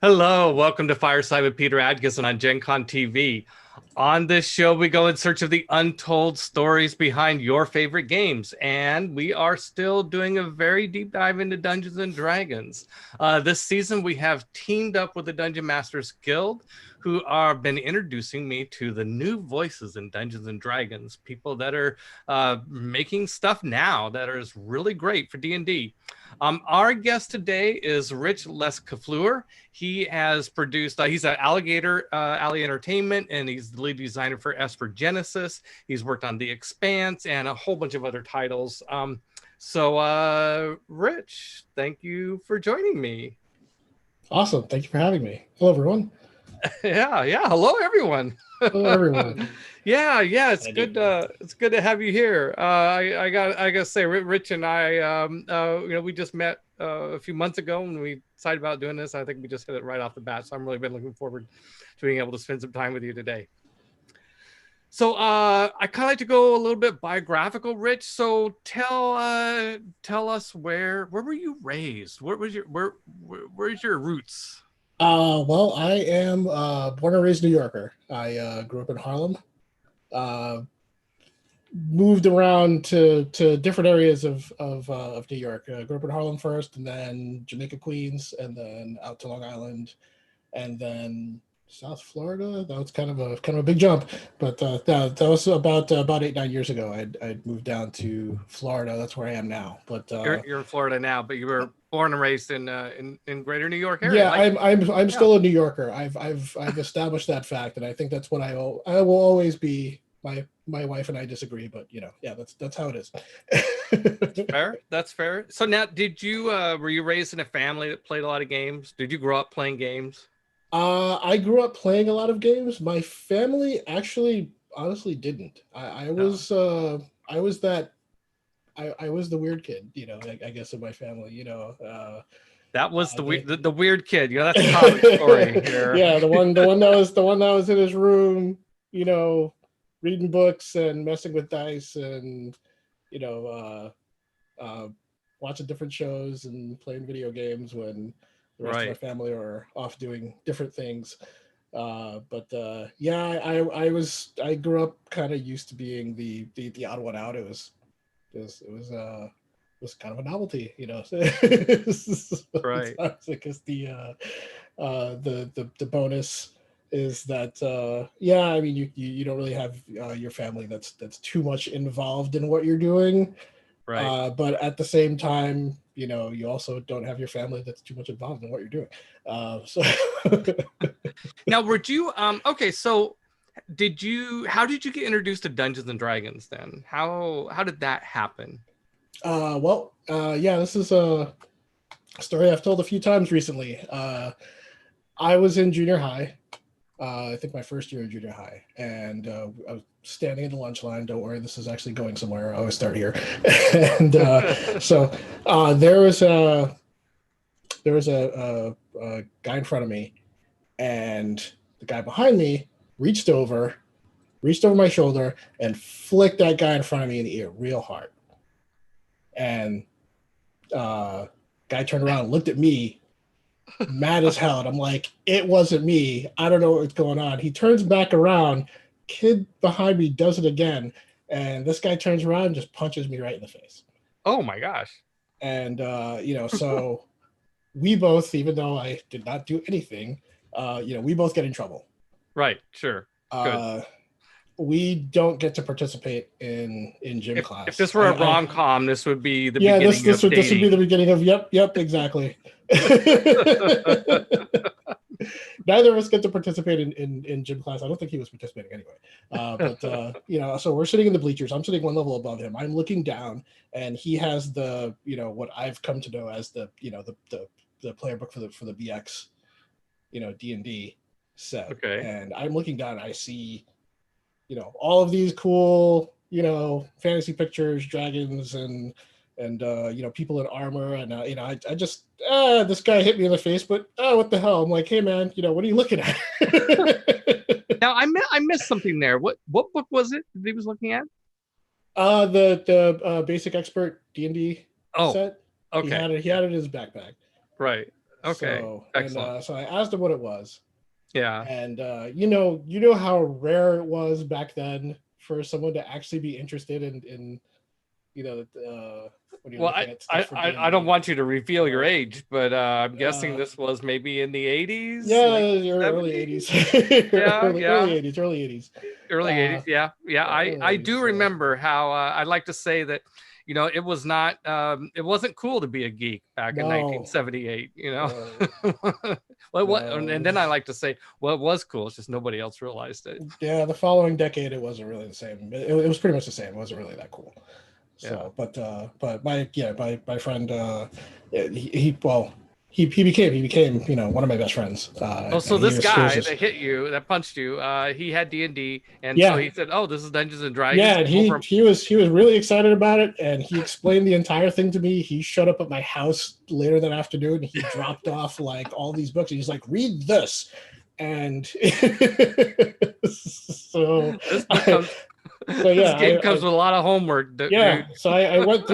Hello, welcome to Fireside with Peter Adkison on Gen Con TV. On this show, we go in search of the untold stories behind your favorite games, and we are still doing a very deep dive into Dungeons and Dragons. This season, we have teamed up with the Dungeon Masters Guild, who are been introducing me to the new voices in Dungeons and Dragons, people that are making stuff now that is really great for D&D. Our guest today is Rich Lescouflair. He has produced, he's at Alligator Alley Entertainment, and he's the lead designer for Esper Genesis. He's worked on The Expanse and a whole bunch of other titles. Rich, thank you for joining me. Awesome. Thank you for having me. Hello, everyone. Yeah. Hello, everyone. Hello, everyone. Yeah. It's good to have you here. I gotta say, Rich and I, we just met a few months ago when we decided about doing this. I think we just hit it right off the bat. So I'm really been looking forward to being able to spend some time with you today. So I kind of like to go a little bit biographical, Rich. So tell us where were you raised? Where's your roots? Well, I am born and raised New Yorker. I grew up in Harlem. Moved around to different areas of New York. Grew up in Harlem first, and then Jamaica, Queens, and then out to Long Island, and then South Florida. That was kind of a big jump, but that was about 8-9 years ago. I'd moved down to Florida. That's where I am now. But you're in Florida now, but you were born and raised in Greater New York area. Yeah, I'm still a New Yorker. I've established that fact, and I think that's what I will always be. My wife and I disagree, but that's how it is. That's fair. So now, did you were you raised in a family that played a lot of games? Did you grow up playing games? I grew up playing a lot of games. My family actually honestly didn't. I was the weird kid, I guess, in my family, That was the weird kid. That's a common story here. Yeah, the one that was in his room, reading books and messing with dice and watching different shows and playing video games when the rest of my family are off doing different things. I grew up kind of used to being the odd one out. It was kind of a novelty, Right. Because the bonus is that you don't really have your family that's too much involved in what you're doing, right? But at the same time, you also don't have your family that's too much involved in what you're doing. Now, were you okay? So, how did you get introduced to Dungeons and Dragons? Then how did that happen? This is a story I've told a few times recently. I was in junior high. I think my first year in junior high, and I was standing in the lunch line. Don't worry, this is actually going somewhere. I always start here. And there was a guy in front of me, and the guy behind me reached over my shoulder and flicked that guy in front of me in the ear real hard. And guy turned around and looked at me, mad as hell, and I'm like, it wasn't me. I don't know what's going on. He turns back around, kid behind me does it again, and this guy turns around and just punches me right in the face. Oh my gosh. And so we both, even though I did not do anything, we both get in trouble. Right, sure. Good. We don't get to participate in gym class. If this were a rom-com, this would be the beginning this would be the beginning of yep, exactly. Neither of us get to participate in gym class. I don't think he was participating anyway. So we're sitting in the bleachers. I'm sitting one level above him. I'm looking down, and he has the what I've come to know as the player book for the BX, D&D set. Okay. And I'm looking down, and I see all of these cool fantasy pictures, dragons and people in armor, and I just this guy hit me in the face, but what the hell? I'm like, hey man, what are you looking at? Now I missed something there. What book was it that he was looking at? The basic expert D&D set. Okay. He had it in his backpack. Right. Okay. So Excellent. and so I asked him what it was. Yeah. And you know how rare it was back then for someone to actually be interested in when you're Well, looking at stuff for I don't D&D. want you to reveal your Uh, age, but I'm guessing uh, this was maybe in the 80s, yeah, like your early 80s, 70s. Yeah, early yeah. 80s, early 80s. Early 80s. Yeah. Yeah. Early I 80s. do So remember how I like to say that, it was not it wasn't cool to be a geek back in no, 1978, no, Well, what no. It and then I was, like to say, well, it was cool, it's just nobody else realized it. yeah, the following decade, it wasn't really the same. It was pretty much the same. It wasn't really that cool. Yeah. So, but my friend, he became one of my best friends. Oh, so And this he was guy just that hit you, that punched you, he had D&D, and so yeah, he said, "Oh, this is Dungeons and Dragons." yeah, and Came over. he was really excited about it, and he explained the entire thing to me. He showed up at my house later that afternoon. He dropped off like all these books, and he's like, "Read this," and so This book comes. so This yeah, game comes with a lot of homework, yeah, dude. so I read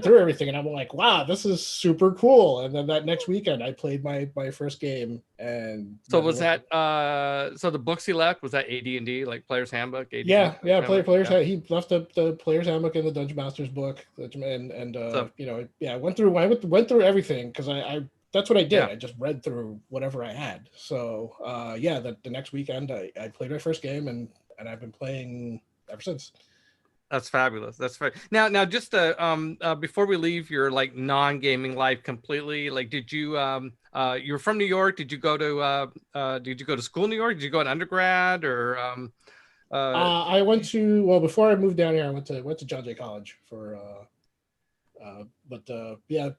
through everything, and I'm like, wow, this is super cool. And then that next weekend, I played my first game, and So never was looked. that so the books he left, was that AD&D, like Player's Handbook, AD&D Yeah, Player's yeah, Handbook? players Yeah. had he left the player's handbook in the Dungeon Masters book, and So yeah, I went through everything because I that's what I did. yeah, I just read through whatever I had. So yeah, the next weekend I played my first game, and I've been playing ever since. that's fabulous. That's fair. Now, just before we leave your like non-gaming life completely, like, did you you're from New York? Did you go to school in New York? Did you go to undergrad or I went to well before I moved down here. I went to John Jay College for but yeah,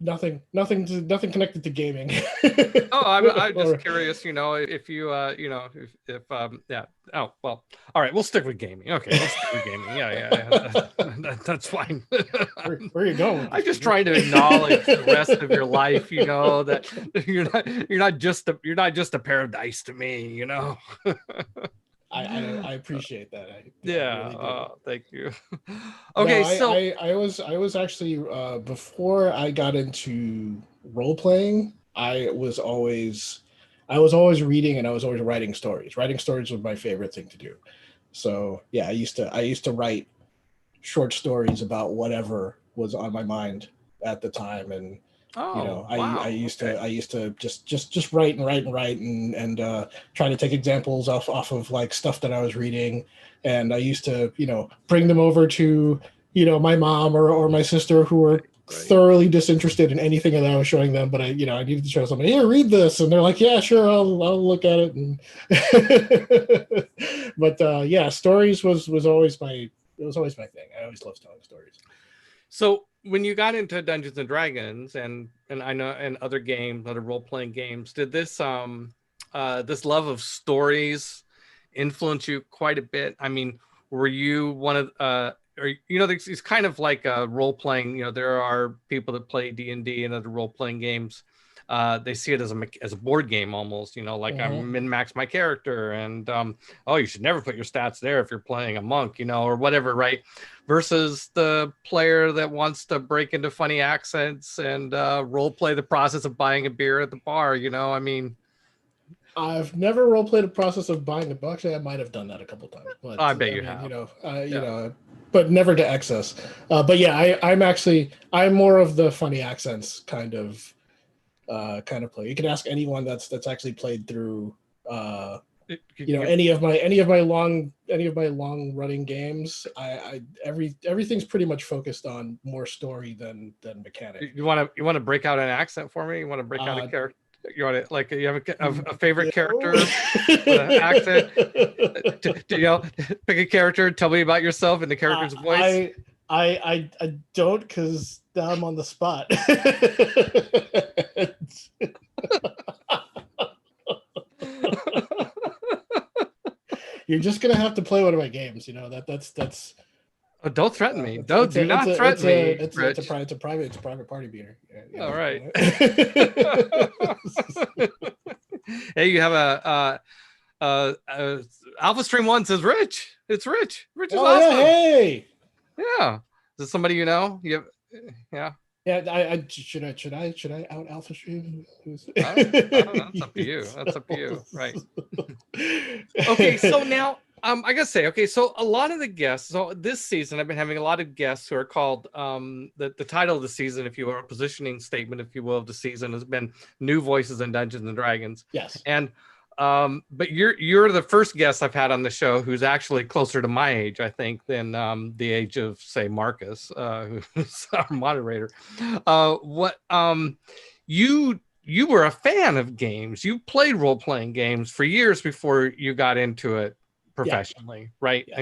nothing connected to gaming. Oh, I'm just Or curious, if you, if yeah. Oh, well, all right, we'll stick with gaming. Okay, we'll stick with gaming. Yeah, that's fine. where are you going with I'm this, just Peter? trying to acknowledge the rest of your life. That you're not just a pair of dice to me. I appreciate that. I Yeah. really do. Thank you. No, Okay, so I was actually before I got into role playing, I was always reading and I was always writing stories. Writing stories was my favorite thing to do. So yeah, I used to write short stories about whatever was on my mind at the time, and oh I wow, used okay. to just write and write and write and try to take examples off of like stuff that I was reading, and I used to bring them over to my mom or my sister who were Right. thoroughly disinterested in anything that I was showing them, but I I needed to show somebody, here, read this, and they're like, yeah, sure, I'll look at it. And but yeah, stories was always my thing. I always loved telling stories. So when you got into Dungeons and Dragons and I know and other games, other role playing games, did this love of stories influence you quite a bit? I mean, were you one of or it's kind of like a role playing. There are people that play D&D and other role playing games. They see it as a board game almost. Like I Mhm. min max my character, and oh, you should never put your stats there if you're playing a monk, or whatever, right? Versus the player that wants to break into funny accents and role play the process of buying a beer at the bar. I mean, I've never role played a process of buying a book. Actually, I might have done that a couple times, but I bet I you mean, have. you Yeah. know, but never to excess. But yeah, I'm more of the funny accents kind of play. You can ask anyone that's actually played through any of my long running games. Everything's pretty much focused on more story than mechanic. You want to break out an accent for me? You want to break out a Uh, character? You want to, like, you have a favorite character no. with an accent? Pick a character. Tell me about yourself in the character's voice. I don't, because now I'm on the spot. You're just gonna have to play one of my games. That's Oh, don't threaten me. it's Do a not threaten me, Rich. it's a private party beater. All right. Hey, you have Alpha Stream One says Rich. It's Rich. Rich is Oh yeah, awesome. hey. Yeah. Is this somebody you know? Yeah. Yeah, I should I out alpha stream? I don't know. That's up to you. That's up to you. Right. Okay. So now, I gotta say, okay, so a lot of the guests, so this season I've been having a lot of guests who are called the title of the season, if you will, a positioning statement, if you will, of the season has been new voices in Dungeons and Dragons. Yes. And but you're the first guest I've had on the show who's actually closer to my age, I think, than the age of, say, Marcus, who's our moderator. You were a fan of games. You played role-playing games for years before you got into it professionally, right? Yes.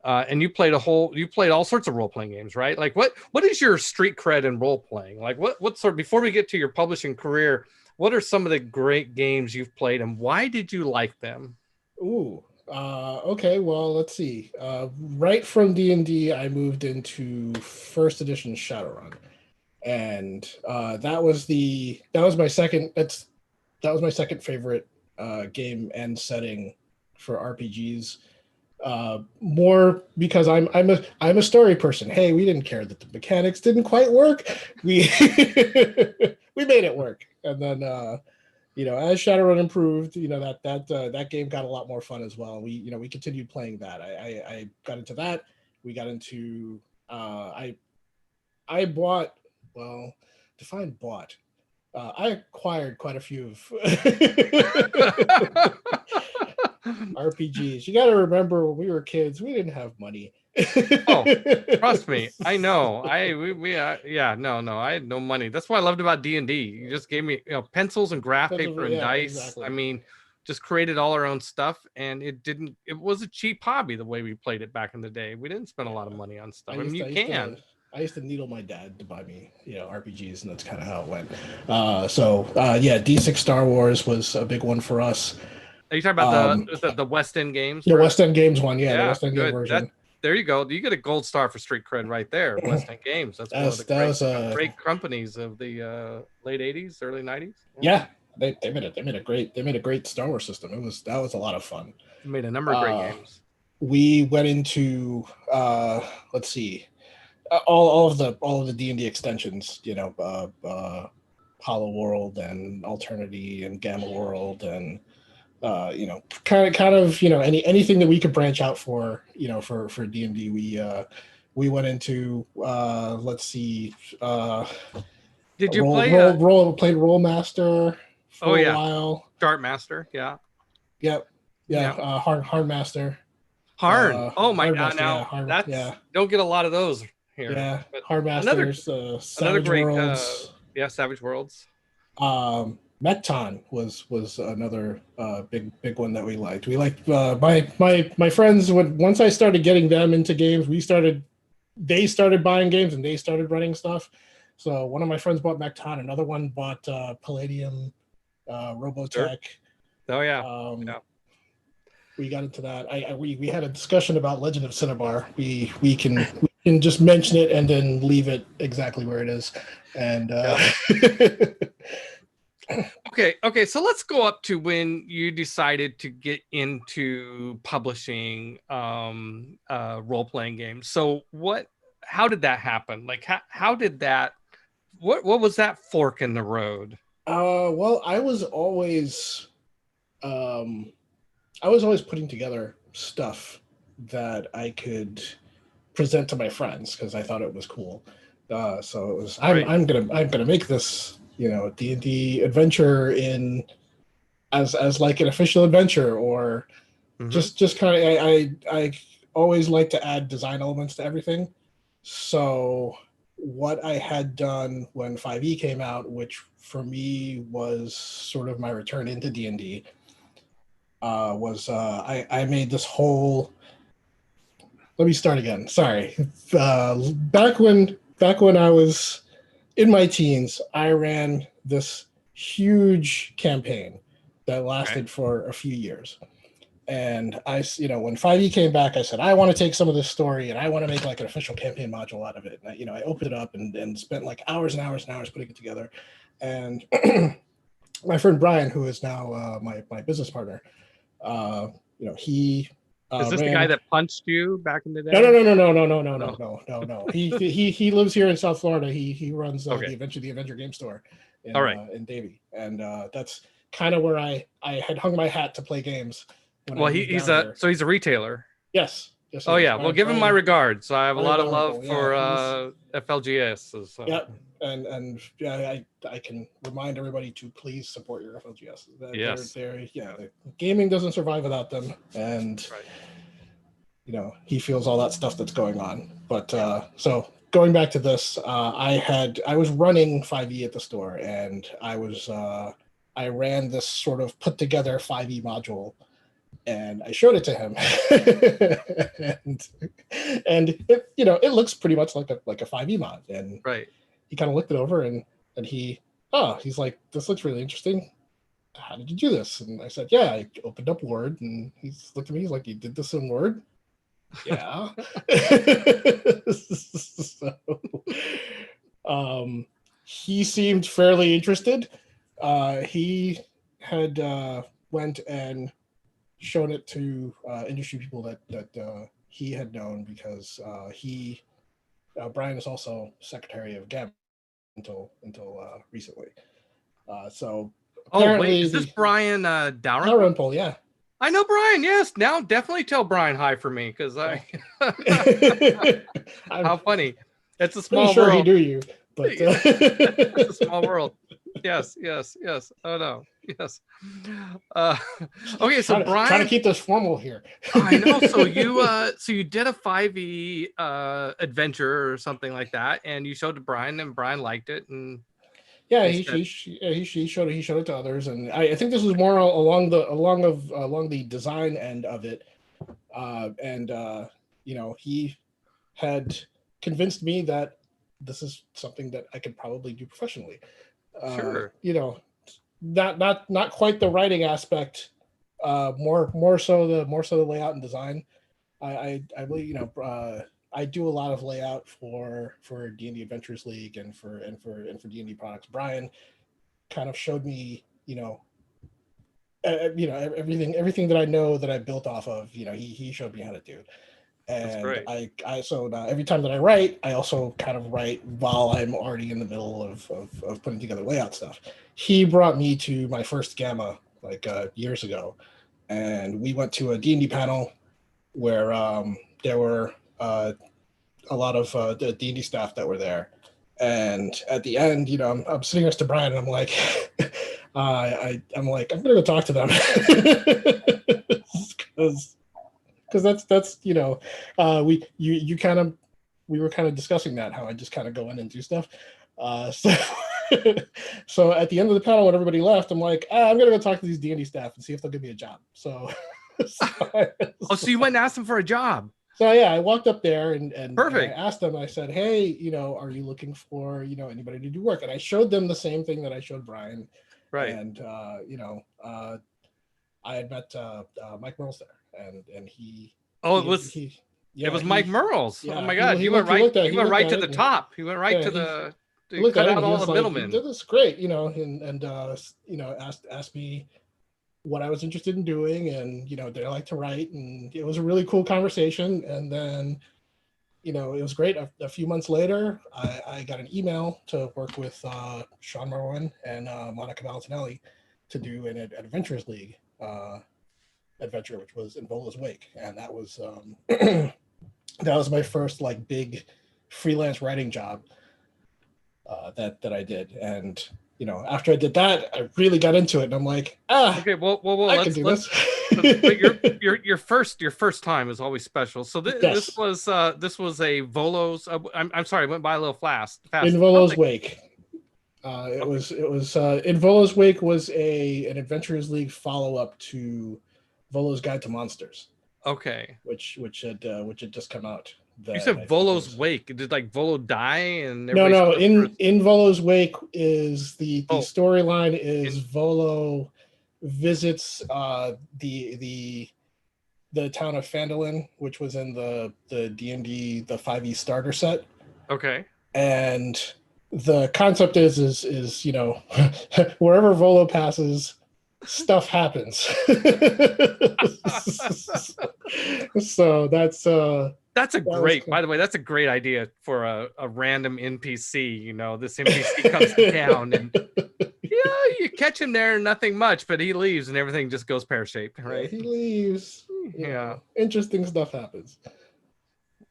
And you played all sorts of role-playing games, right? Like what is your street cred in role-playing? Like what sort, before we get to your publishing career, what are some of the great games you've played and why did you like them? Ooh. Okay, well, let's see. Right from D&D, I moved into first edition Shadowrun. And that was my second favorite game and setting for RPGs. More because I'm a story person. Hey, we didn't care that the mechanics didn't quite work. We we made it work. And then as Shadowrun improved, that game got a lot more fun as well. We continued playing that. I got into that. We got into I bought, well, define bought. I acquired quite a few of RPGs. You got to remember, when we were kids, we didn't have money. Oh, trust me, I know. No, I had no money. That's what I loved about D&D. You just gave me, pencils and graph paper and dice. Exactly. I mean, just created all our own stuff, and it was a cheap hobby the way we played it back in the day. We didn't spend a lot of money on stuff. I used to needle my dad to buy me, RPGs, and that's kind of how it went. D6 Star Wars was a big one for us. Are you talking about the West End games? The West End Games one, the West End game version. There you go. You get a gold star for street cred right there. West End Games. That's one of the great companies of the late '80s, early '90s. Yeah, they made a great Star Wars system. That was a lot of fun. They made a number of great games. We went into let's see, all of the D&D extensions. Hollow World and Alternity and Gamma World and kind of anything that we could branch out for for D&D. We went into let's see. Did you played Rolemaster for a while? Dart Master, yeah. Yep. Yeah. Hard Master. Harn. Oh my God! Now don't get a lot of those here. Yeah, Hard Masters. Another great. Worlds. Savage Worlds. Mekton was another big one that we liked. We liked my friends once I started getting them into games. They started buying games and they started running stuff. So one of my friends bought Mekton, another one bought Palladium, Robotech. Sure. Oh yeah. We got into that. We had a discussion about Legend of Cinnabar. We can just mention it and then leave it exactly where it is. And Okay. So let's go up to when you decided to get into publishing role-playing games. So how did that happen? Like how did that? What was that fork in the road? Well, I was always putting together stuff that I could present to my friends because I thought it was cool. So it was I'm gonna make this D&D adventure as like an official adventure, or just kind of I always like to add design elements to everything. So what I had done when 5e came out, which for me was sort of my return into D&D, was I made this whole. Let me start again. Sorry. Back when I was in my teens, I ran this huge campaign that lasted for a few years. And when 5e came back, I said, I want to take some of this story and I want to make like an official campaign module out of it. And I opened it up and spent like hours and hours and hours putting it together. And my friend Brian, who is now my business partner, he Is this the ran. guy that punched you back in the day? No. He lives here in South Florida. He runs the Adventure Game Store in Davie, and that's kind of where I had hung my hat to play games. He's a retailer. Yes. Oh yeah, well, give him my regards. I have a lot of love for FLGS. So. Yeah, and I can remind everybody to please support your FLGS. Yes. Gaming doesn't survive without them, and he feels all that stuff that's going on. But so going back to this, I was running 5e at the store, and I ran this sort of put together 5e module. And I showed it to him, and it it looks pretty much like a 5e mod. And he kind of looked it over, and he's like, this looks really interesting. How did you do this? And I said, yeah, I opened up Word, and he's looked at me. He's like, you did this in Word? Yeah. So, he seemed fairly interested. He had went and shown it to industry people that he had known, because Brian is also secretary of GAM until recently. So is this Brian Dalrymple? Yeah, I know Brian. Yes, now definitely tell Brian hi for me, because how funny. It's a small world. He knew you, but it's a small world. Yes. Oh no. Yes. Okay, so Brian, trying to keep this formal here. I know. So you did a 5e adventure or something like that, and you showed it to Brian, and Brian liked it, and he showed it to others, and I think this was more along the design end of it, he had convinced me that this is something that I could probably do professionally. Sure. Not quite the writing aspect, more so the layout and design. I believe I do a lot of layout for D&D Adventurers League and for D&D products. Brian kind of showed me everything that I know that I built off of. He showed me how to do. And so now every time that I write, I also kind of write while I'm already in the middle of putting together layout stuff. He brought me to my first Gamma years ago, and we went to a D&D panel where there were a lot of the D&D staff that were there. And at the end, I'm sitting next to Brian, and I'm like, I'm gonna go talk to them, because that's we were kind of discussing that, how I just kind of go in and do stuff. So at the end of the panel, when everybody left, I'm like, I'm gonna go talk to these D&D staff and see if they'll give me a job. So you went and asked them for a job. So yeah, I walked up there and perfect. I asked them. I said, hey, are you looking for anybody to do work? And I showed them the same thing that I showed Brian. Right. And I had met Mike Merles there, and he. Oh, it was Mike Merles. Yeah, oh my God, he went right to the top. He went right to the. He cut out all the middlemen. This is great, and asked me what I was interested in doing, and did I like to write, and it was a really cool conversation. And then it was great. A few months later, I got an email to work with Sean Merwin and Monica Valentinelli to do an Adventurers League adventure, which was in Volo's Wake, and that was that was my first big freelance writing job that I did. And after I did that, I really got into it, and I'm like, okay, well, I can do this. But your first time is always special. So this was a Volo's. I'm sorry, I went by a little fast. In Volo's Wake. It was in Volo's Wake was an Adventurers League follow-up to Volo's Guide to Monsters. Okay. Which had just come out. You said Volo's Wake. Did Volo die? And no. In Volo's Wake is the storyline is Volo visits the town of Phandalin, which was in the D&D the 5e starter set. Okay. And the concept is wherever Volo passes, stuff happens. So that's That's a that was great, by the way, that's a great idea for a random NPC. You know, this NPC comes to town and yeah, you catch him there, nothing much, but he leaves and everything just goes pear-shaped, right? he leaves. Yeah. Interesting stuff happens.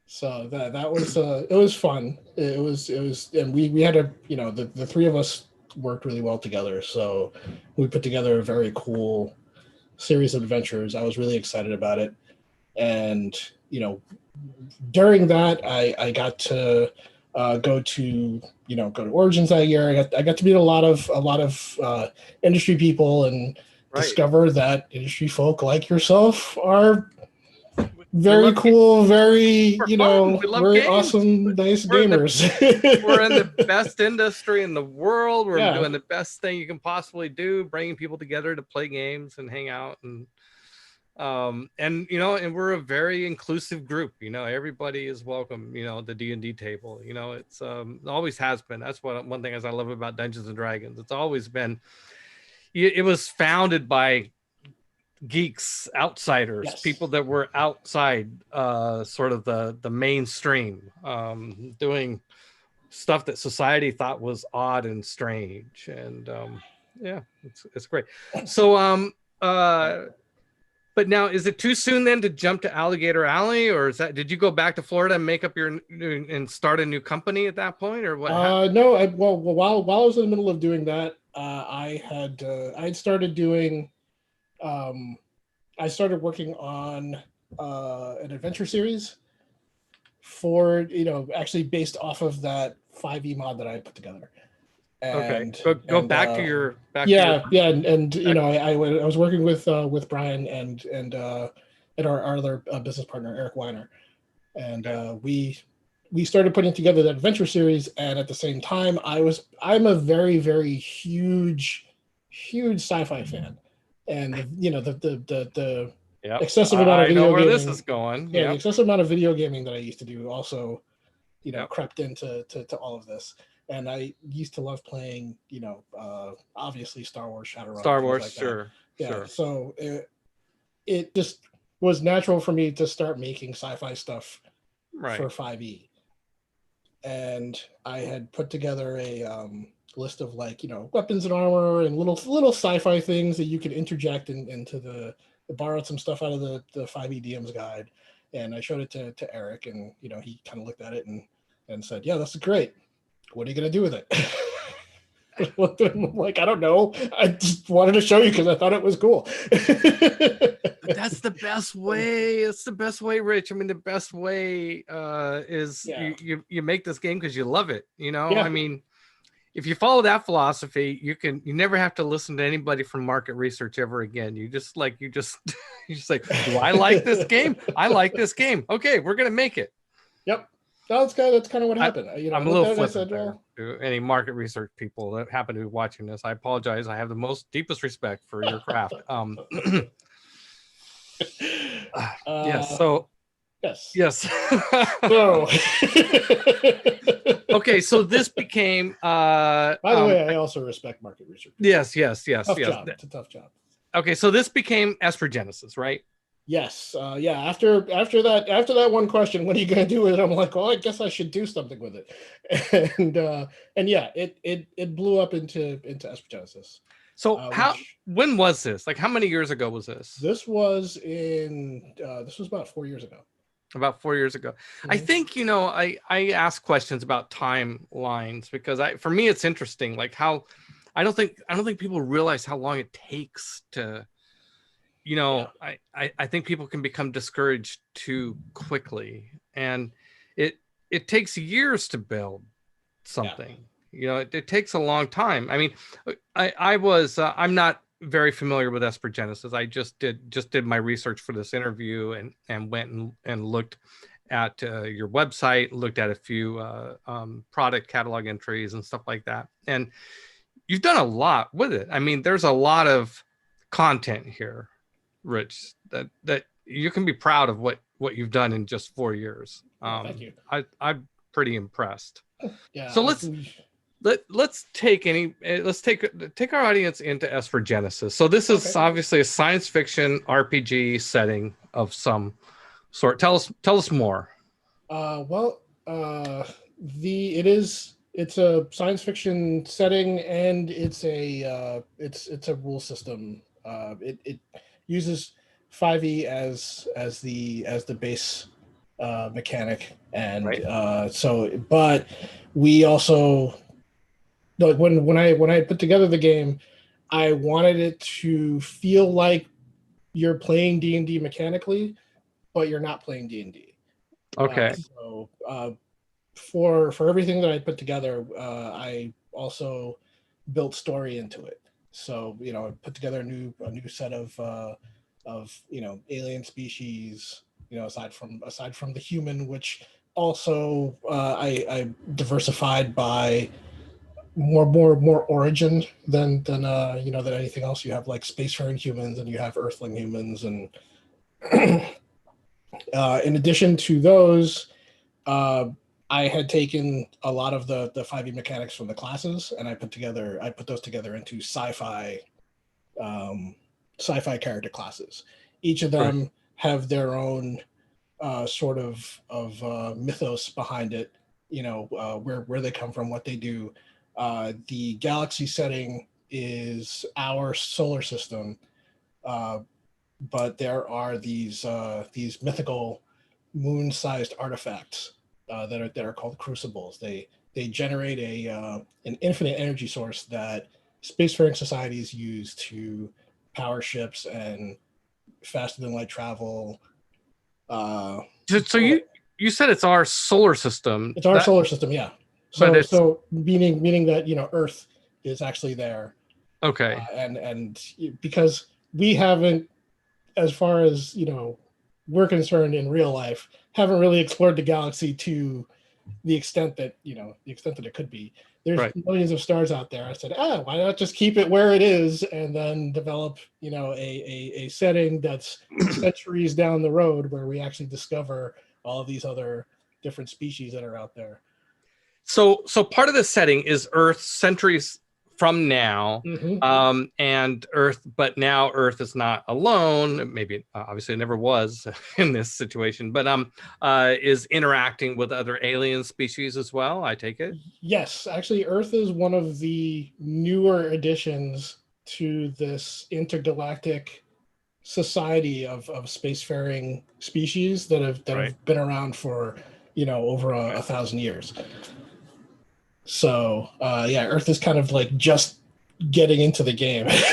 So that was it was fun. It was and we had a the three of us worked really well together. So we put together a very cool series of adventures. I was really excited about it. And during that I got to go to Origins that year. I got to meet a lot of industry people and discover that industry folk like yourself are very cool, very very games. Awesome, nice gamers. We're in the best industry in the world. We're doing the best thing you can possibly do, bringing people together to play games and hang out, and and we're a very inclusive group. Everybody is welcome. The D&D table. It's always has been. That's one thing as I love about Dungeons and Dragons. It's always been. It was founded by geeks, outsiders, people that were outside sort of the mainstream, doing stuff that society thought was odd and strange. And it's great. So but now, is it too soon then to jump to Alligator Alley, or did you go back to Florida and make up and start a new company at that point, or what? No, while I was in the middle of doing that, I had started doing. I started working on an adventure series for actually based off of that 5e mod that I put together. And, go back to your I was working with Brian and our other business partner Eric Weiner, and we started putting together that adventure series. And at the same time, I'm a very, very huge sci-fi fan, and the excessive amount of video gaming. This is going. The excessive amount of video gaming that I used to do also crept into all of this. And I used to love playing, obviously Star Wars, Shadowrun. Star Wars, like sure. Sure. So it just was natural for me to start making sci-fi stuff for 5e. And I had put together a list of weapons and armor and little sci-fi things that you could interject into borrowed some stuff out of the 5e DM's guide. And I showed it to Eric, and he kind of looked at it and said, "Yeah, that's great. What are you going to do with it?" I'm like, I don't know. I just wanted to show you because I thought it was cool. That's the best way. It's the best way, Rich. I mean, the best way is you make this game because you love it. I mean, if you follow that philosophy, you never have to listen to anybody from market research ever again. You just like, do I like this game? I like this game. Okay, we're going to make it. Yep. That's kind of what happened. I'm a little flippant there. To any market research people that happen to be watching this, I apologize. I have the deepest respect for your craft. Yes. So. Yes. So. Okay. So this became. By the way, I also respect market research. Yes. Tough job. It's a tough job. Okay. So this became Esper Genesis, right? Yes. After that one question, what are you going to do with it? I'm like, well, I guess I should do something with it. And yeah, it blew up into Esper Genesis. So when was this? Like, how many years ago was this? This was about 4 years ago. About 4 years ago. Mm-hmm. I think, I ask questions about timelines because for me, it's interesting. Like I don't think people realize how long it takes to, I think people can become discouraged too quickly, and it takes years to build something. It takes a long time. I mean, I'm not very familiar with Esper Genesis. I just did my research for this interview and went and looked at your website, looked at a few product catalog entries and stuff like that. And you've done a lot with it. I mean, there's a lot of content here, Rich, that you can be proud of what you've done in just 4 years. Thank you. I'm pretty impressed. Yeah. So let's let's take our audience into Esper Genesis. So this is obviously a science fiction RPG setting of some sort. Tell us more. It's a science fiction setting, and it's a rule system. It uses 5e as the base mechanic, and right. but we also, like, when I put together the game, I wanted it to feel like you're playing D&D mechanically, but you're not playing D&D. Okay. For everything that I put together, I also built story into it. So, I put together a new set of alien species, aside from the human, which also I diversified by more origin than anything else. You have like spacefaring humans, and you have earthling humans, and in addition to those, I had taken a lot of the 5e mechanics from the classes, and I put those together into sci-fi character classes. Each of them have their own sort of mythos behind it, where they come from, what they do. The galaxy setting is our solar system, but there are these mythical moon-sized artifacts that are called crucibles. They generate an infinite energy source that spacefaring societies use to power ships and faster than light travel. So you said it's our solar system. It's our solar system, yeah. So meaning that Earth is actually there. Okay. And because we haven't, as far as we're concerned in real life, haven't really explored the galaxy to the extent that it could be. There's millions of stars out there. I said, why not just keep it where it is, and then develop a setting that's centuries down the road, where we actually discover all of these other different species that are out there. So part of the setting is Earth centuries from now, and Earth, but now Earth is not alone. Maybe obviously it never was in this situation, but is interacting with other alien species as well, I take it? Yes, actually, Earth is one of the newer additions to this intergalactic society of spacefaring species that have been around for over 1,000 years. So Earth is kind of like just getting into the game. As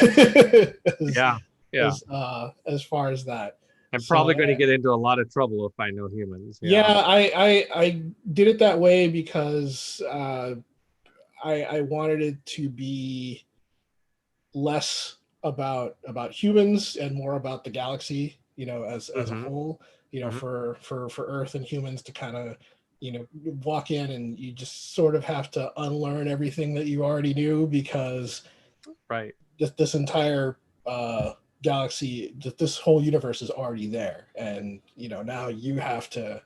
far as that, I'm probably going to get into a lot of trouble if I know humans. I did it that way because I wanted it to be less about humans and more about the galaxy, as a whole. For Earth and humans to kind of walk in, and you just sort of have to unlearn everything that you already knew, because this entire galaxy, this whole universe is already there, and now you have to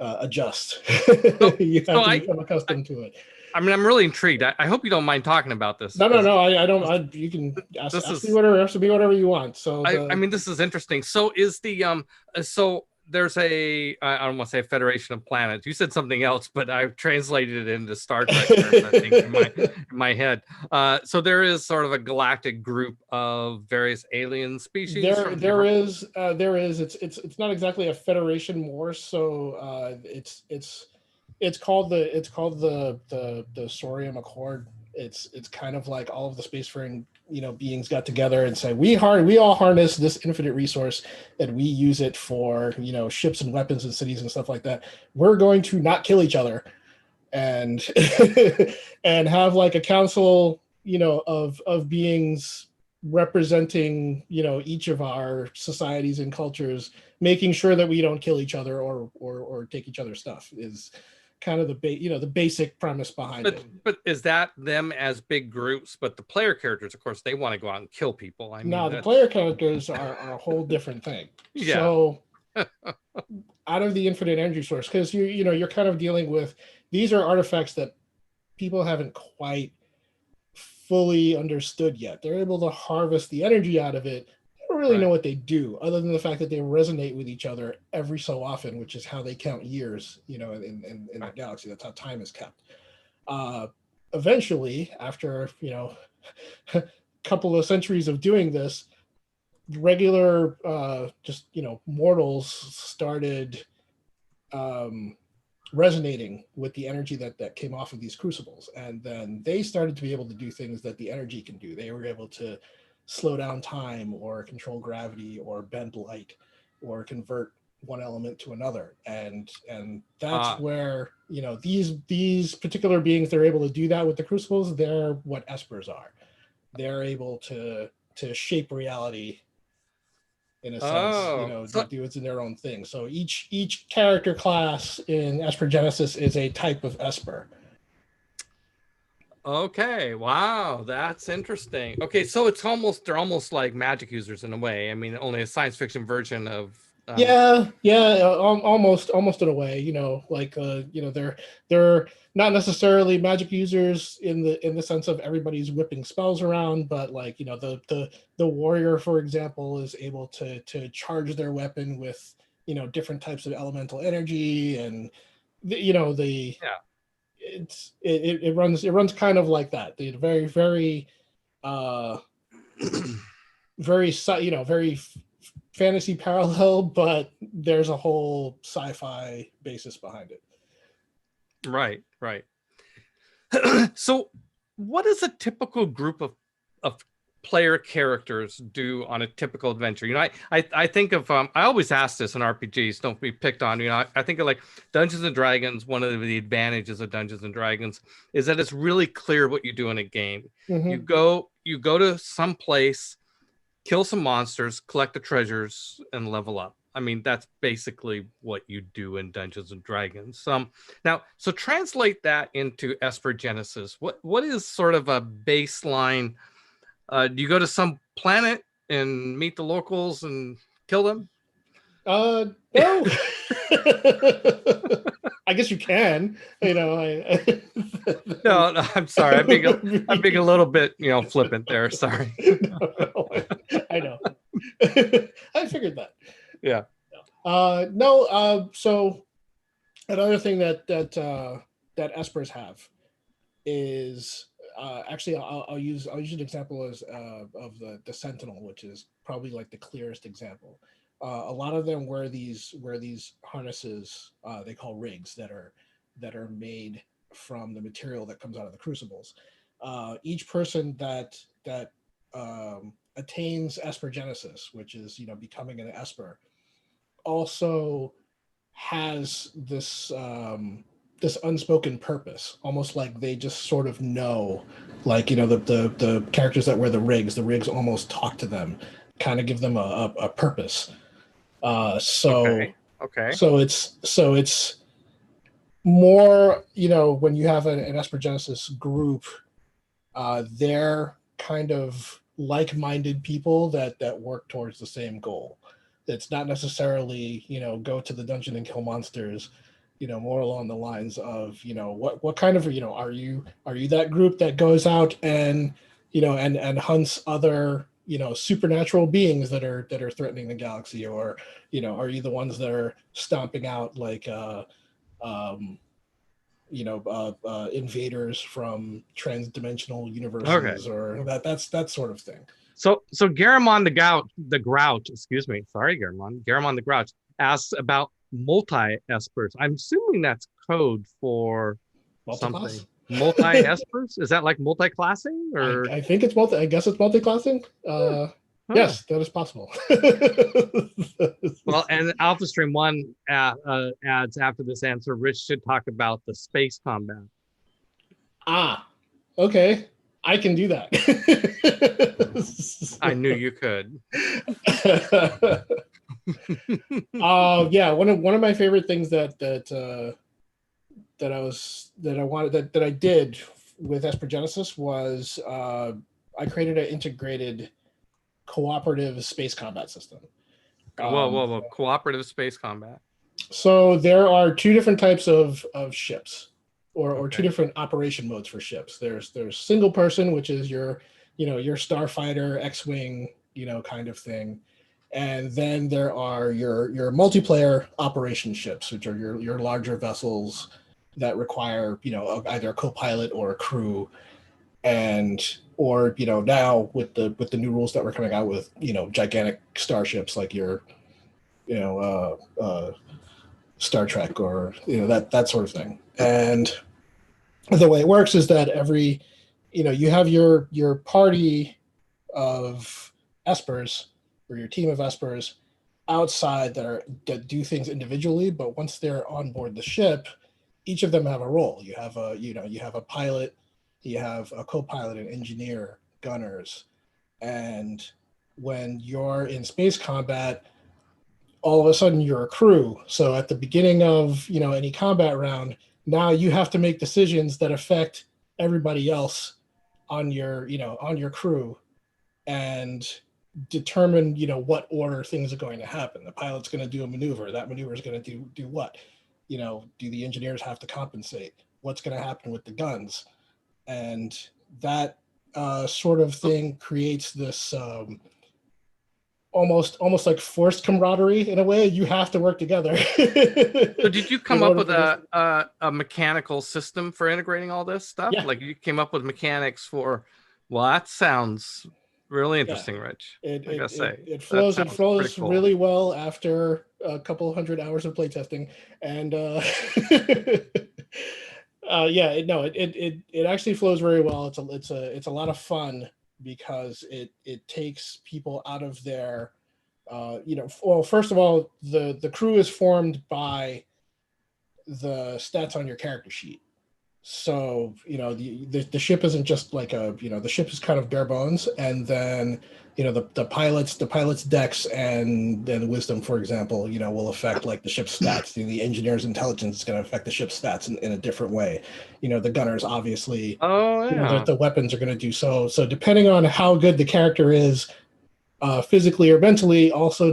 adjust. You have to become accustomed to it. I mean, I'm really intrigued. I hope you don't mind talking about this. No, I don't. You can ask me whatever you want. So I mean, this is interesting. So is the there's I don't want to say Federation of Planets. You said something else, but I've translated it into Star Trek terms, I think, in my head. So there is sort of a galactic group of various alien species. There is. It's not exactly a federation, more so. It's called the Sorium Accord. It's kind of like all of the spacefaring beings got together and say, we all harness this infinite resource, and we use it for ships and weapons and cities and stuff like that. We're going to not kill each other, and and have like a council of beings representing each of our societies and cultures, making sure that we don't kill each other or take each other's stuff, is kind of the basic premise behind it. But is that them as big groups? But the player characters, of course, they want to go out and kill people. I mean, no, the player characters are a whole different thing. So out of the infinite energy source, because you're kind of dealing with, these are artifacts that people haven't quite fully understood yet. They're able to harvest the energy out of it. They don't really know what they do, other than the fact that they resonate with each other every so often, which is how they count years, you know, in the galaxy. That's how time is kept. Eventually, after, you know, a couple of centuries of doing this, regular just, you know, mortals started resonating with the energy that came off of these crucibles, and then they started to be able to do things that the energy can do. They were able to slow down time, or control gravity, or bend light, or convert one element to another, and that's where, you know, these particular beings, they're able to do that with the crucibles. They're what Espers are. They're able to shape reality in a sense, you know, so, do it in their own thing. So each character class in Esper Genesis is a type of Esper. Okay, wow, that's interesting. Okay, so they're almost like magic users in a way. I mean, only a science fiction version of almost in a way, you know, like you know, they're not necessarily magic users in the sense of everybody's whipping spells around, but like, you know, the warrior, for example, is able to charge their weapon with, you know, different types of elemental energy, and you know, it runs kind of like that. The very very very, you know, very fantasy parallel, but there's a whole sci-fi basis behind it. Right. So what does a typical group of player characters do on a typical adventure? You know, I think of I always ask this in RPGs, don't be picked on. You know, I think of like Dungeons and Dragons. One of the advantages of Dungeons and Dragons is that it's really clear what you do in a game. Mm-hmm. You go to some place, kill some monsters, collect the treasures, and level up. I mean, that's basically what you do in Dungeons and Dragons. Now, so translate that into Esper Genesis. What is sort of a baseline? Do you go to some planet and meet the locals and kill them? No. I guess you can. You know, no, I'm sorry. I'm being a little bit, you know, flippant there. Sorry. No, I know. I figured that. Yeah. So another thing that Espers have is actually I'll use an example as of the Sentinel, which is probably like the clearest example. A lot of them wear these harnesses they call rigs that are made from the material that comes out of the crucibles. Each person that attains Esper Genesis, which is, you know, becoming an Esper, also has this this unspoken purpose, almost like they just sort of know, like, you know, the characters that wear the rigs almost talk to them, kind of give them a purpose. So it's more, you know, when you have an Esper Genesis group, they're kind of like-minded people that work towards the same goal. It's not necessarily, you know, go to the dungeon and kill monsters, you know, more along the lines of, you know, what kind of, you know, are you that group that goes out and, you know, and hunts other, you know, supernatural beings that are threatening the galaxy, or, you know, are you the ones that are stomping out like invaders from trans-dimensional universes, or that sort of thing. So Garamond the Grouch, excuse me, sorry, Garamond the Grouch asks about multi-espers. I'm assuming that's code for something. Multi-espers? Is that like multi-classing, or? I think it's I guess it's multi-classing. Yes, that is possible. Well, and Alpha Stream 1 adds after this answer, Rich should talk about the space combat. Okay. I can do that. I knew you could. Yeah, one of my favorite things that I did with Esper Genesis was I created an integrated cooperative space combat system. Whoa. Cooperative space combat. So there are two different types of ships. or two different operation modes for ships. There's single person, which is your starfighter, X-wing, kind of thing, and then there are your multiplayer operation ships, which are your larger vessels that require either a co-pilot or a crew, or now with the new rules that we're coming out with, gigantic starships like your Star Trek or that sort of thing. And the way it works is that every you have your party of Espers or your team of Espers outside that do things individually, but once they're on board the ship, each of them have a role. You have a pilot, you have a co-pilot, an engineer, gunners, and when you're in space combat, all of a sudden you're a crew. So at the beginning of any combat round, now you have to make decisions that affect everybody else on your crew, and determine what order things are going to happen. The pilot's going to do a maneuver. That maneuver is going to do what? Do the engineers have to compensate? What's going to happen with the guns? And that sort of thing creates this almost like forced camaraderie in a way. You have to work together. So did you come up with a mechanical system for integrating all this stuff? Yeah. Like you came up with mechanics for, well, that sounds really interesting, Rich. It flows cool. really well after a couple hundred hours of playtesting, and it actually flows very well. It's a lot of fun because it takes people out of their well, first of all, the crew is formed by the stats on your character sheet. So the ship isn't just like the ship is kind of bare bones, and then the pilot's dex and then wisdom, for example, will affect like the ship's stats. The engineer's intelligence is going to affect the ship's stats in a different way. The gunners, obviously, the weapons are going to do so depending on how good the character is physically or mentally, also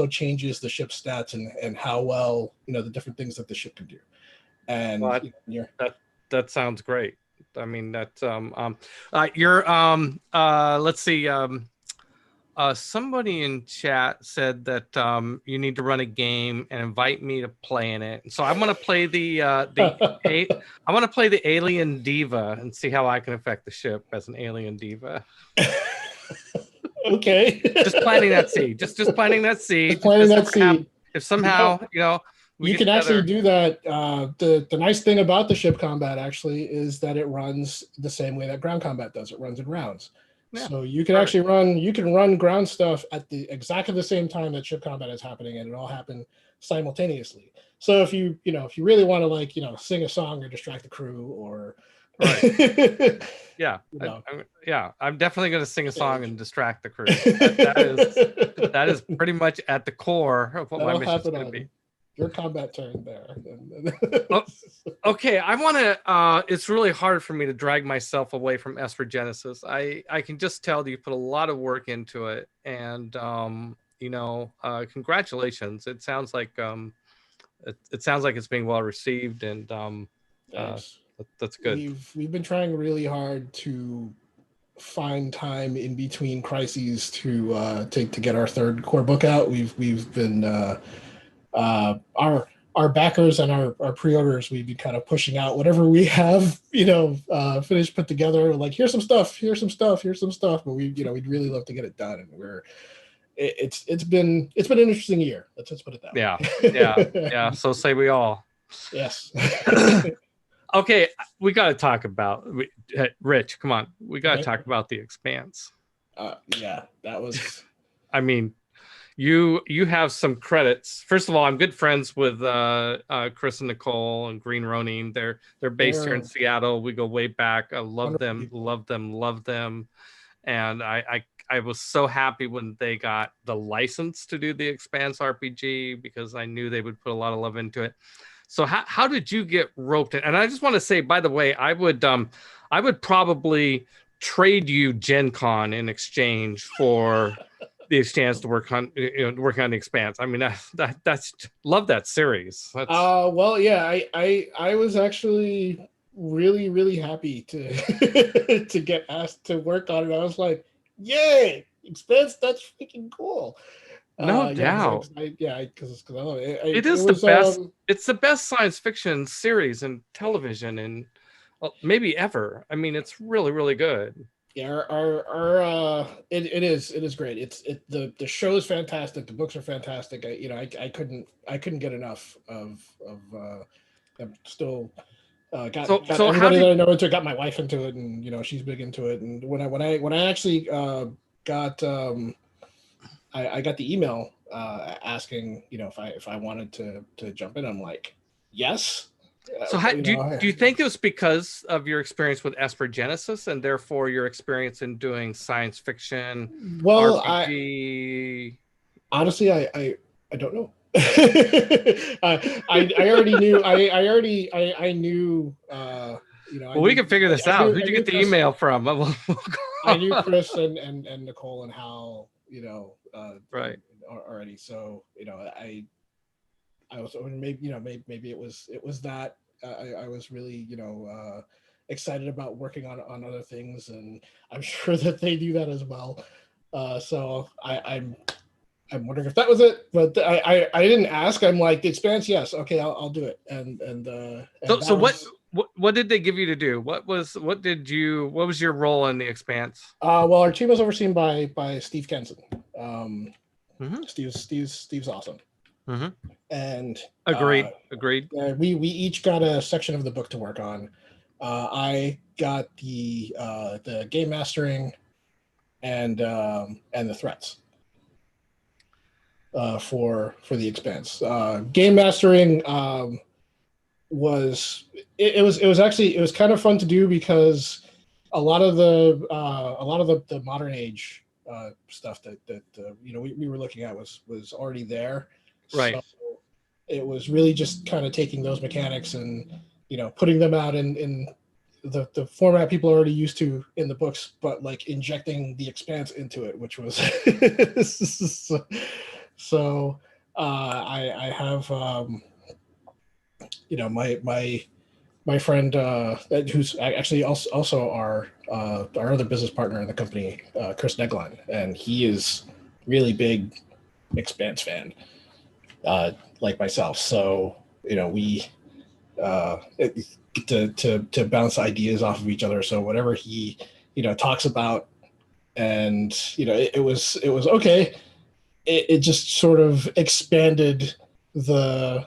changes the ship's stats and how well the different things that the ship can do. And that sounds great. I mean, that's let's see. Somebody in chat said that you need to run a game and invite me to play in it. So I'm going to play I want to play the alien diva and see how I can affect the ship as an alien diva. Okay. Just planting that seed. Just planting that seed. If somehow, you can actually do that. The nice thing about the ship combat actually is that it runs the same way that ground combat does. It runs in rounds. Yeah, so you can actually run ground stuff at exactly the same time that ship combat is happening, and it all happen simultaneously. So if you really want to sing a song or distract the crew or I'm definitely going to sing a song and distract the crew. That is pretty much at the core of what my mission is going to be. Your combat turn there. Okay, I want to. It's really hard for me to drag myself away from Esper Genesis. I can just tell that you put a lot of work into it, and congratulations. It sounds like it's being well received, and that's good. We've been trying really hard to find time in between crises to get our third core book out. We've been our backers and our pre-orders, we've been kind of pushing out whatever we have finished, put together, like here's some stuff, but we'd really love to get it done, and it's been an interesting year. Let's just put it that way. Yeah. So say we all. Yes. Okay, we got to talk about Rich. Come on, we got to talk about the Expanse. That was. I mean, you have some credits. First of all, I'm good friends with Chris and Nicole and Green Ronin. They're based here in Seattle. We go way back. I love them, and I was so happy when they got the license to do the Expanse RPG because I knew they would put a lot of love into it. So how did you get roped in? And I just want to say, by the way, I would probably trade you Gen Con in exchange for the chance to work on working on the Expanse. I mean, that's love that series. Well, yeah, I was actually really, really happy to to get asked to work on it. I was like, yay, Expanse, that's freaking cool. No doubt. Because I love it. It is the best. It's the best science fiction series in television and maybe ever. I mean, it's really, really good. Yeah, it is great. The show is fantastic. The books are fantastic. I couldn't get enough of I'm still got everybody that I know into it. Got my wife into it, and she's big into it. And when I actually got I got the email asking if I wanted to jump in, I'm like, yes. So do you think it was because of your experience with Esper Genesis and therefore your experience in doing science fiction RPG? Honestly, I don't know. I already knew. I knew. We can figure this out. Who'd you get the email from? I knew Chris and Nicole and Hal. Right. Already. So I was maybe it was that I was really excited about working on other things, and I'm sure that they do that as well. So I'm wondering if that was it, but I didn't ask. I'm like, the Expanse, yes, okay, I'll do it. So what did they give you to do? What was your role in the Expanse? Well, our team was overseen by Steve Kenson. Steve's awesome. Mm-hmm. And agreed. We each got a section of the book to work on. I got the game mastering and the threats for the Expanse. Game mastering was kind of fun to do because a lot of the modern age stuff that we were looking at was already there. Right. So it was really just kind of taking those mechanics and putting them out in the format people are already used to in the books, but like injecting the Expanse into it, which was so I have my friend who's actually also our other business partner in the company, Chris Negline, and he is really big Expanse fan. Like myself, so we to bounce ideas off of each other. So whatever he talks about, and it was okay. It just sort of expanded the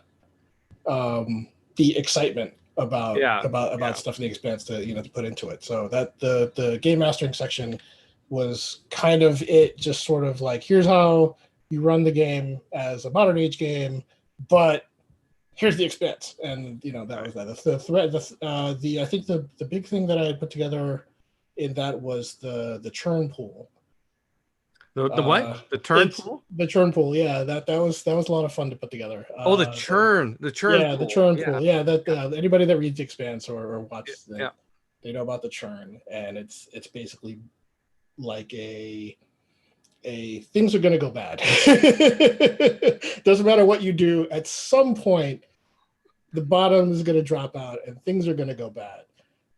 excitement about stuff in the Expanse to put into it. So that the game mastering section was kind of it, just sort of like, here's how you run the game as a modern age game, but here's the Expanse, and that was that. The threat. I think the big thing that I had put together in that was the churn pool. The what? The churn pool? The churn pool. Yeah, that was a lot of fun to put together. The churn. The churn. Yeah, pool. The churn pool. Yeah, that anybody that reads Expanse or watches it, they know about the churn, and it's basically like a things are going to go bad. Doesn't matter what you do, at some point the bottom is going to drop out and things are going to go bad.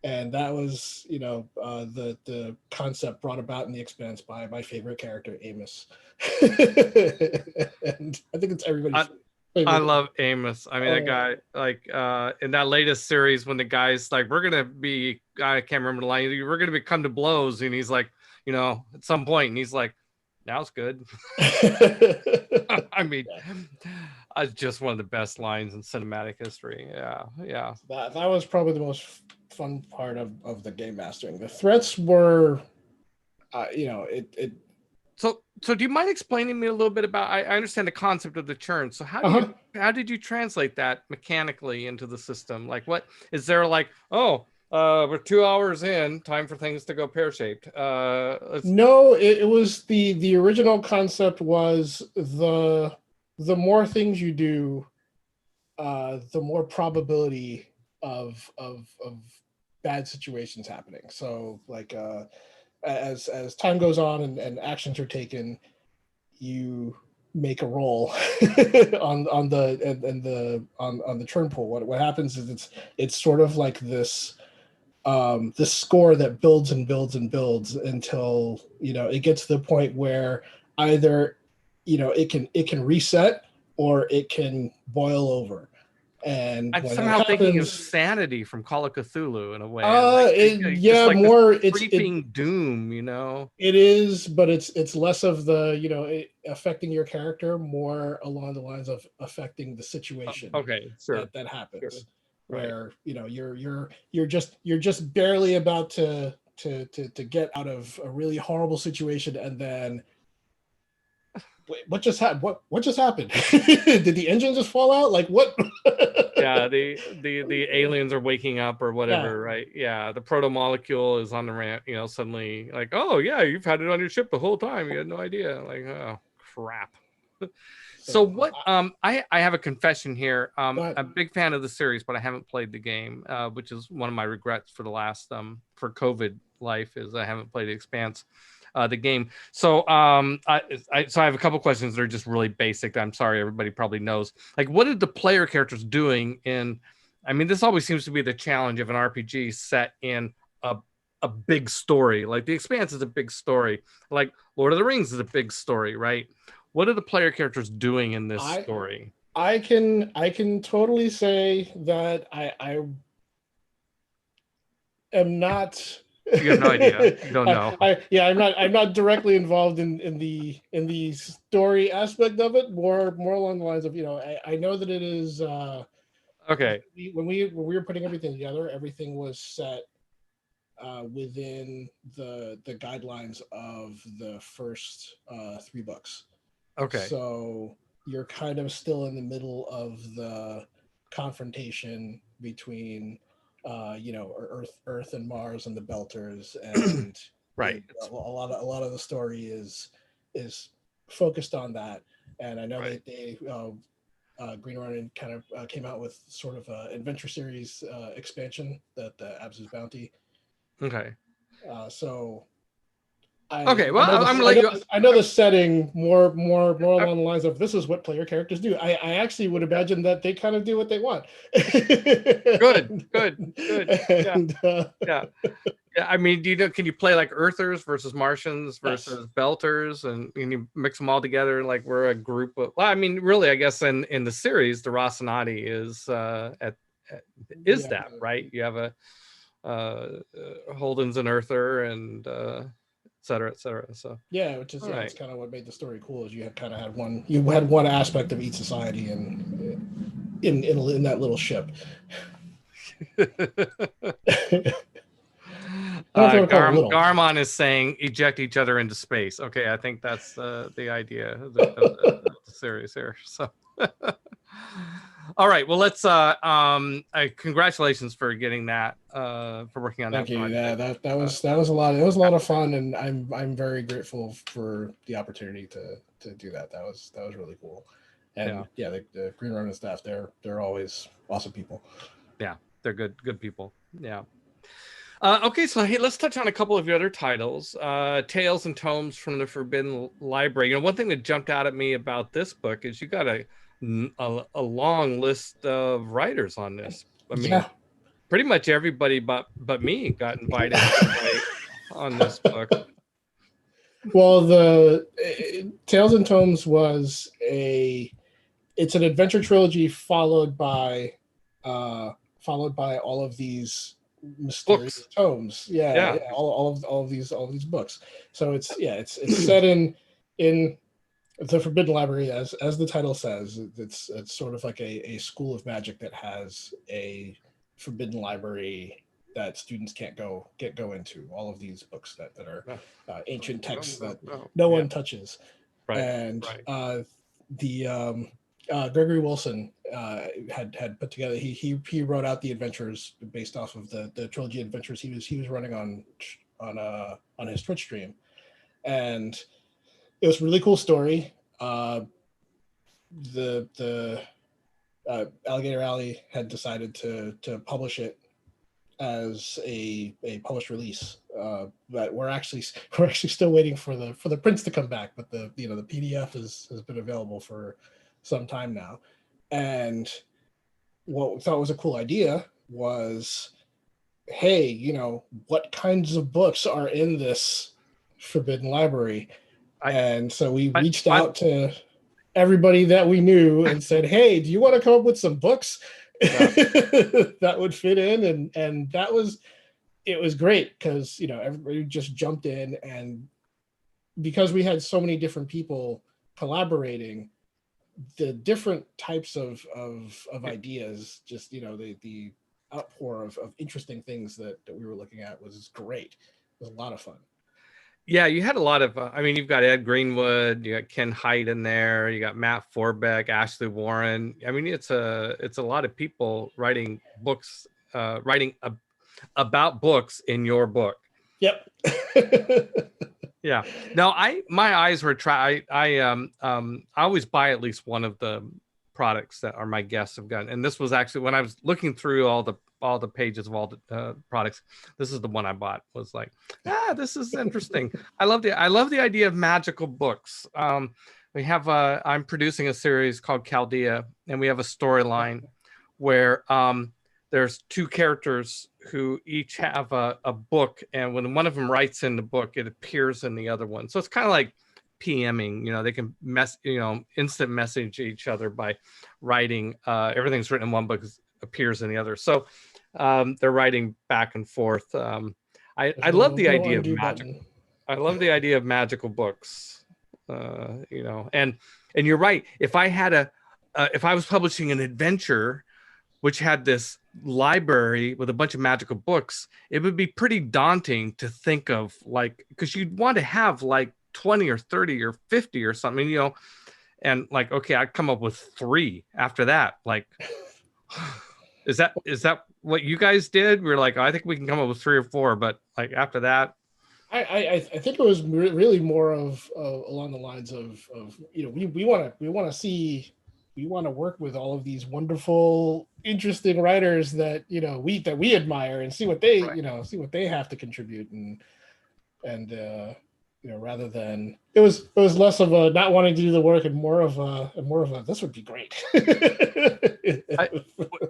And that was the concept brought about in the Expanse by my favorite character, Amos. And I think it's everybody's favorite. I love Amos. I mean, that guy, like in that latest series, when the guy's like, we're gonna be, I can't remember the line, we're gonna come to blows, and he's like, at some point, and he's like, now it's good. I mean, just one of the best lines in cinematic history. Yeah. That was probably the most fun part of the game mastering. The threats were, So do you mind explaining to me a little bit about? I understand the concept of the churn. So how did you translate that mechanically into the system? Like, what is there like? We're 2 hours in, time for things to go pear-shaped. No, it was the original concept was the more things you do, the more probability of bad situations happening. So like as time goes on and actions are taken, you make a roll on the churn pool. What happens is it's sort of like this this score that builds and builds and builds until it gets to the point where either it can reset or it can boil over. And I'm when somehow that thinking of happens, Sanity from Call of Cthulhu in a way. yeah, like more creeping doom, It is, but it's less of the affecting your character, more along the lines of affecting the situation. Okay, sure. That happens, Sure. where you're just barely about to get out of a really horrible situation, and then wait, what just happened? What just happened? Did the engine just fall out? Like what? Yeah, the aliens are waking up or whatever, Yeah. right? Yeah, the proto molecule is on the ramp. Suddenly like, oh yeah, you've had it on your ship the whole time. You had no idea. Like, oh crap. So what? I have a confession here. I'm a big fan of the series, but I haven't played the game, which is one of my regrets for the last for COVID life is I haven't played Expanse. The game. So I have a couple questions that are just really basic. I'm sorry, everybody probably knows. Like, what are the player characters doing in? I mean, this always seems to be the challenge of an RPG set in a big story. Like The Expanse is a big story. Like Lord of the Rings is a big story, right? What are the player characters doing in this story? I can totally say that I am not. You have no idea. You don't know. I'm not directly involved in the story aspect of it. More along the lines of I know that it is. Okay. When we were putting everything together, everything was set within the guidelines of the first 3 books. Okay. So you're kind of still in the middle of the confrontation between Earth and Mars and the Belters, and right. A lot of the story is focused on that. And I know they Green Ronin kind of came out with sort of an adventure series expansion, the Abs's Bounty. Okay. So I'm gonna let you. I know the setting more along the lines of this is what player characters do. I actually would imagine that they kind of do what they want. Good. And, yeah. I mean, can you play like Earthers versus Martians versus Belters, and you mix them all together like we're a group of? Well, I mean, really, I guess in the series, the Rocinati is that right? You have a Holden's an Earther and et cetera. So which is it's kind of what made the story cool. Is you had one aspect of each society in that little ship. Garmon is saying eject each other into space. Okay, I think that's the idea of the series here. So all right, well, let's congratulations for getting that for working on Thank that. Thank you. Yeah, that was a lot. It was a lot of fun, and I'm very grateful for the opportunity to do that. That was really cool. And the Green Ronin staff, they're always awesome people. Yeah, they're good people. Yeah. Okay, so hey, let's touch on a couple of your other titles. Tales and Tomes from the Forbidden Library. One thing that jumped out at me about this book is you got a long list of writers on this. I mean, pretty much everybody but me got invited on this book. Well, the Tales and Tomes was it's an adventure trilogy followed by all of these mysterious books. Tomes. All of these books. So it's set in the Forbidden Library, as the title says. It's sort of like a school of magic that has a forbidden library that students can't go into. All of these books that are ancient texts that no one touches. And Gregory Wilson had put together. He wrote out the adventures based off of the trilogy adventures he was running on his Twitch stream, and it was a really cool story. The Alligator Alley had decided to publish it as a published release. But we're actually still waiting for the prints to come back. But the PDF has been available for some time now. And what we thought was a cool idea was, hey, what kinds of books are in this forbidden library? And so we reached out to everybody that we knew and said, hey, do you want to come up with some books that would fit in? And it was great because everybody just jumped in, and because we had so many different people collaborating, the different types of ideas, just the outpour of interesting things that we were looking at was great. It was a lot of fun. Yeah, you had a lot of, you've got Ed Greenwood, you got Ken Hite in there, you got Matt Forbeck, Ashley Warren. I mean, it's a lot of people writing books, about books in your book. Yep. Yeah. No, my eyes were I always buy at least one of the products that are my guests have gotten. And this was actually when I was looking through all the pages of all the products, this is the one I bought. Was like, this is interesting. I love the idea of magical books. We have I'm producing a series called Chaldea, and we have a storyline where there's two characters who each have a book, and when one of them writes in the book, it appears in the other one. So it's kind of like PMing, they can instant message each other by writing. Everything's written in one book, appears in the other. So they're writing back and forth. I love the idea of magic. I love the idea of magical books. And you're right. If I was publishing an adventure which had this library with a bunch of magical books, it would be pretty daunting to think of, like, because you'd want to have like 20 or 30 or 50 or something, and like, okay, I'd come up with 3 after that. Like, is that what you guys did? We were like, I think we can come up with 3 or 4, but like after that, I think it was really more of along the lines of we want to work with all of these wonderful, interesting writers that we admire, and see what they have to contribute, and rather than it was less of a not wanting to do the work and more of a this would be great.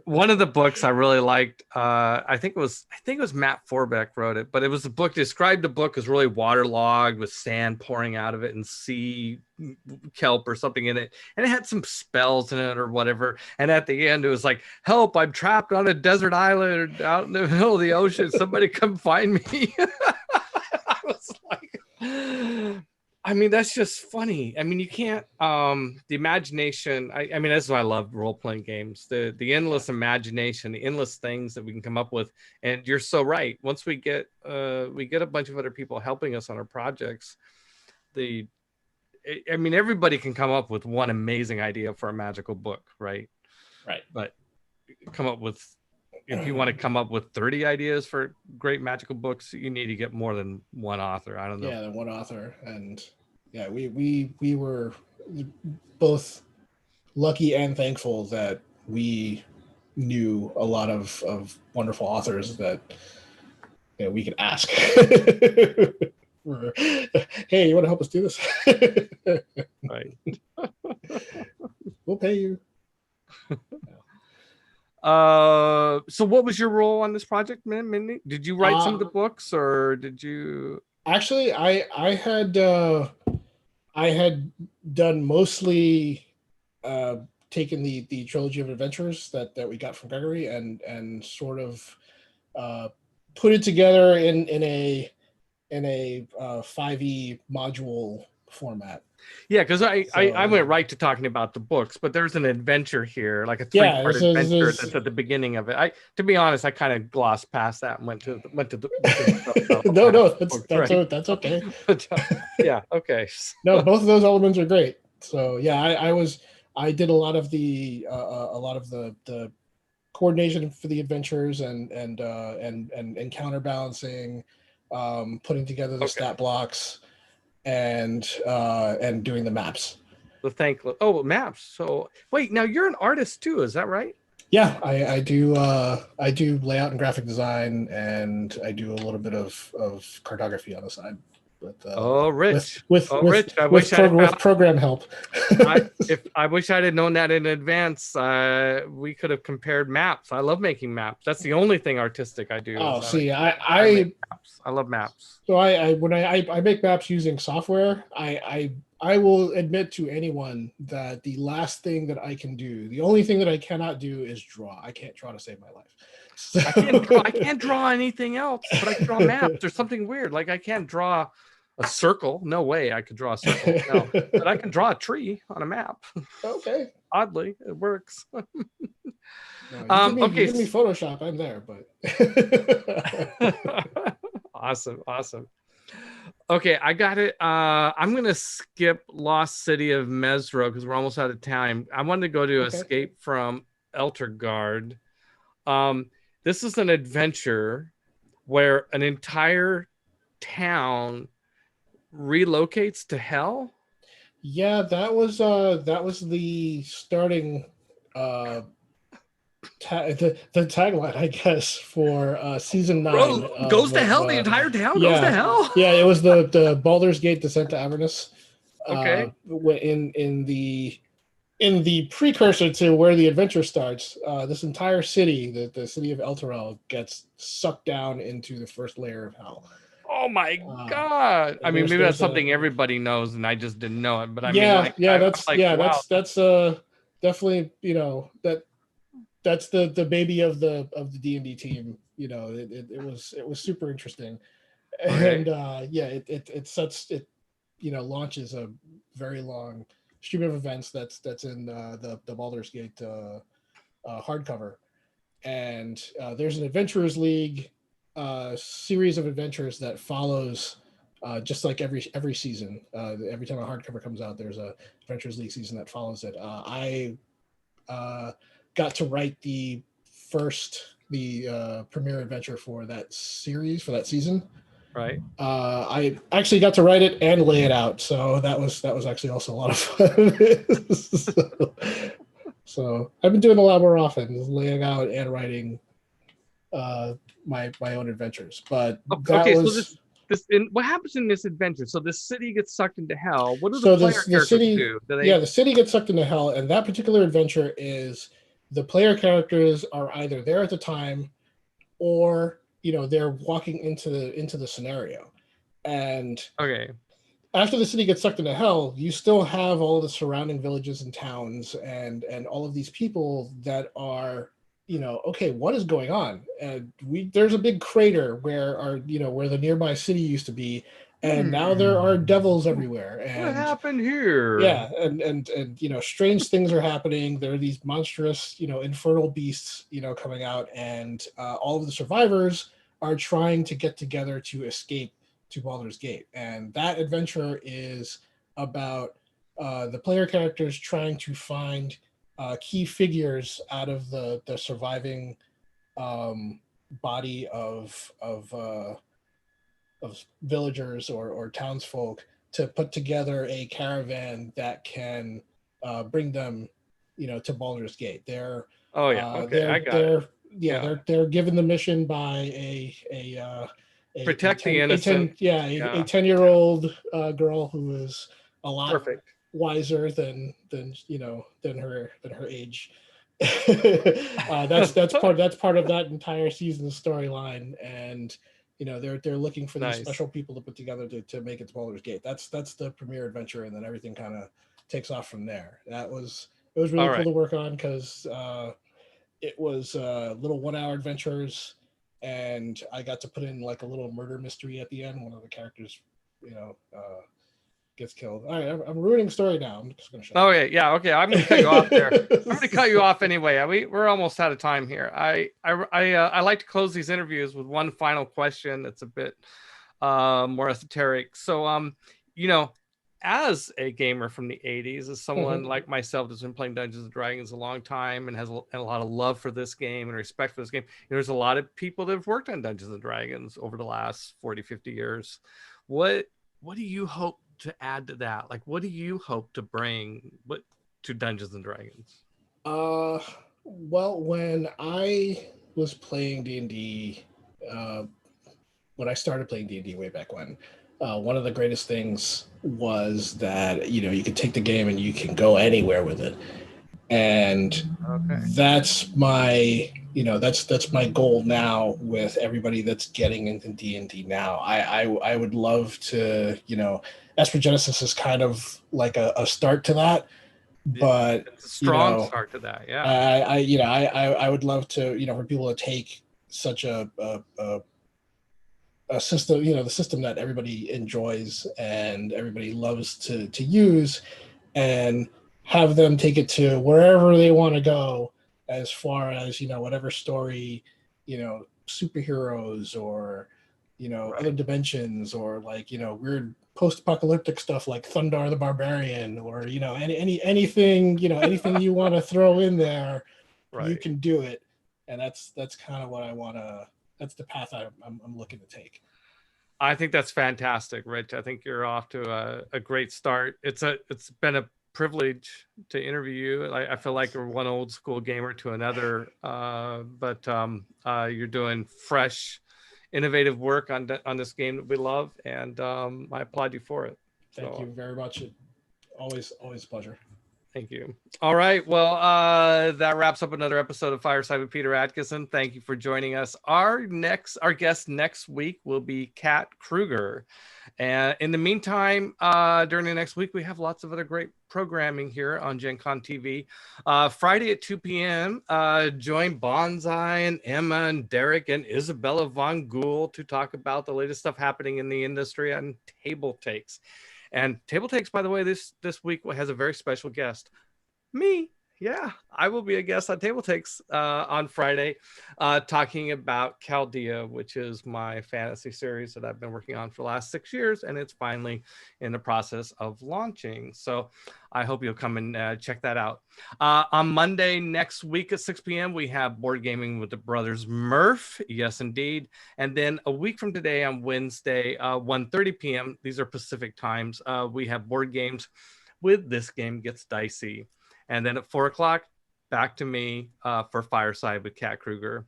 One of the books I really liked, I think it was Matt Forbeck wrote it, but it was a book described the book as really waterlogged with sand pouring out of it and sea kelp or something in it, and it had some spells in it or whatever, and at the end it was like, help, I'm trapped on a desert island out in the middle of the ocean, somebody come find me. I was like, I mean, that's just funny. I mean, you can't, the imagination, I mean, that's why I love role-playing games, the endless imagination, the endless things that we can come up with. And you're so right. Once we get a bunch of other people helping us on our projects, everybody can come up with one amazing idea for a magical book, right? Right. But if you want to come up with 30 ideas for great magical books, you need to get more than one author. I don't know. Yeah, than one author. And yeah, we were both lucky and thankful that we knew a lot of wonderful authors that we could ask. Hey, you want to help us do this? Right. We'll pay you. So what was your role on this project, Mindy? Did you write some of the books, or did you? Actually, I had done mostly taken the trilogy of adventures that we got from Gregory and sort of put it together in a 5e module format. Yeah, because I went right to talking about the books, but there's an adventure here, like a 3-part adventure that's at the beginning of it. To be honest, I kind of glossed past that and went to the no, that's okay. But, yeah, okay. No, both of those elements are great. So yeah, I did a lot of the coordination for the adventures and counterbalancing, putting together the stat blocks, and doing the maps. The maps. So wait, now you're an artist too, is that right? Yeah, I do. I do layout and graphic design, and I do a little bit of cartography on the side. But Oh, with Rich. with Oh, with Rich. I wish I'd have with found. program help. I wish I'd have known that in advance. We could have compared maps. I love making maps. That's the only thing artistic I do. Is Oh, that see, I make maps. I love maps. so when I make maps using software, I will admit to anyone that the last thing that I can do, the only thing that I cannot do is draw. I can't draw to save my life. So... I can't draw anything else, but I can draw maps. There's something weird. Like I can't draw a circle. No way I could draw a circle. No, but I can draw a tree on a map. Okay. Oddly, it works. No, you Okay. give me Photoshop, I'm there, but Awesome. Okay, I got it. I'm gonna skip Lost City of Mesro because we're almost out of time. I wanted to go to Escape from Eltergard. This is an adventure where an entire town relocates to hell. Yeah, that was the starting the tagline, I guess, for season 9 goes to hell. The entire town goes to hell. Yeah, it was the Baldur's Gate Descent to Avernus. Okay. In the precursor to where the adventure starts, this entire city, the city of Elturel, gets sucked down into the first layer of hell. Oh my god! I mean, maybe that's something everybody knows, and I just didn't know it. But I mean, like, that's definitely, you know, that's the baby of the D&D team. You know, it was super interesting, and it sets it, you know, launches a very long stream of events that's in the Baldur's Gate hardcover, and there's an Adventurers League series of adventures that follows just like every season. Every time a hardcover comes out, there's a Adventurers League season that follows it. I got to write the premiere adventure for that series, for that season. Right. I actually got to write it and lay it out, so that was actually also a lot of fun. So I've been doing a lot more often, laying out and writing my own adventures. But what happens in this adventure? So this city gets sucked into hell. What do the player characters do? Yeah, the city gets sucked into hell, and that particular adventure is the player characters are either there at the time, or you know, they're walking into the scenario. And after the city gets sucked into hell, you still have all the surrounding villages and towns and all of these people that are, you know, okay, what is going on? And there's a big crater where the nearby city used to be, and now there are devils everywhere. And what happened here? Yeah, and you know, strange things are happening. There are these monstrous, you know, infernal beasts, you know, coming out, and all of the survivors are trying to get together to escape to Baldur's Gate. And that adventure is about the player characters trying to find key figures out of the surviving body of villagers or townsfolk to put together a caravan that can bring them, you know, to Baldur's Gate. They're given the mission by a protect the innocent. A 10-year-old girl who is a lot wiser than her age. That's part of that entire season's storyline, and you know, they're looking for these special people to put together to make it to Baldur's Gate. That's the premiere adventure, and then everything kind of takes off from there. It was really cool to work on because it was little 1-hour adventures, and I got to put in like a little murder mystery at the end. One of the characters, you know, gets killed. All right, I'm ruining the story now. I'm just gonna shut up. Okay, yeah, okay. I'm gonna cut you off there. I'm gonna cut you off anyway. We're almost out of time here. I like to close these interviews with one final question that's a bit more esoteric. So you know, as a gamer from the 80s, as someone like myself that's been playing Dungeons and Dragons a long time and has a lot of love for this game and respect for this game, there's a lot of people that have worked on Dungeons and Dragons over the last 40-50 years. What do you hope to add to that? Like, what do you hope to bring to Dungeons and Dragons? Well, when I was playing D&D, when I started playing D&D way back when, one of the greatest things was that, you could take the game and you can go anywhere with it. And Okay. that's my, that's my goal now with everybody that's getting into D&D now. I would love to, Esper Genesis is kind of like a start to that, but It's a strong start to that. Yeah. I would love to, for people to take such a system, the system that everybody enjoys and everybody loves to use, and have them take it to wherever they want to go, as far as, whatever story, superheroes, or, Right. other dimensions, or like, weird post-apocalyptic stuff like Thundar the Barbarian, or, anything, anything you want to throw in there, you Right. can do it. And that's kind of what I want to, that's the path I'm looking to take. I think that's fantastic, Rich. I think you're off to a great start. It's been a privilege to interview you. I feel like we're one old school gamer to another, but you're doing fresh, innovative work on this game that we love, and I applaud you for it. Thank you very much. Always a pleasure. Thank you. All right. Well, that wraps up another episode of Fireside with Peter Adkison. Thank you for joining us. Our guest next week will be Kat Kruger. And in the meantime, during the next week, we have lots of other great programming here on Gen Con TV. Friday at 2 p.m., join Bonsai and Emma and Derek and Isabella Von Gould to talk about the latest stuff happening in the industry and table takes. And Table Takes, by the way, this week has a very special guest. Me. Yeah, I will be a guest on Table Takes on Friday, talking about Chaldea, which is my fantasy series that I've been working on for the last 6 years, and it's finally in the process of launching. So I hope you'll come and check that out. On Monday next week at 6 p.m., we have Board Gaming with the Brothers Murph. Yes, indeed. And then a week from today on Wednesday, 1:30 p.m., these are Pacific times, we have Board Games with This Game Gets Dicey. And then at 4 o'clock, back to me for Fireside with Kat Kruger.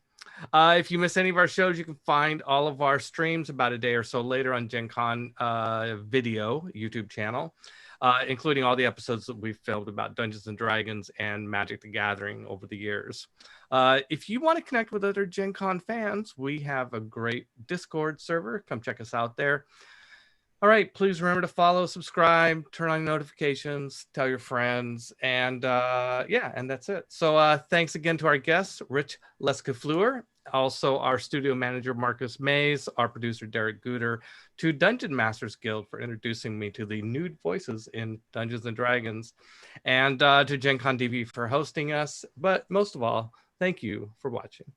If you miss any of our shows, you can find all of our streams about a day or so later on Gen Con video YouTube channel, including all the episodes that we've filmed about Dungeons and Dragons and Magic the Gathering over the years. If you want to connect with other Gen Con fans, we have a great Discord server. Come check us out there. All right, please remember to follow, subscribe, turn on notifications, tell your friends, and yeah, and that's it. So thanks again to our guests, Rich Lescouflair, also our studio manager, Marcus Mays, our producer, Derek Gooder, to Dungeon Masters Guild for introducing me to the nude voices in Dungeons and Dragons, and to Gen Con TV for hosting us. But most of all, thank you for watching.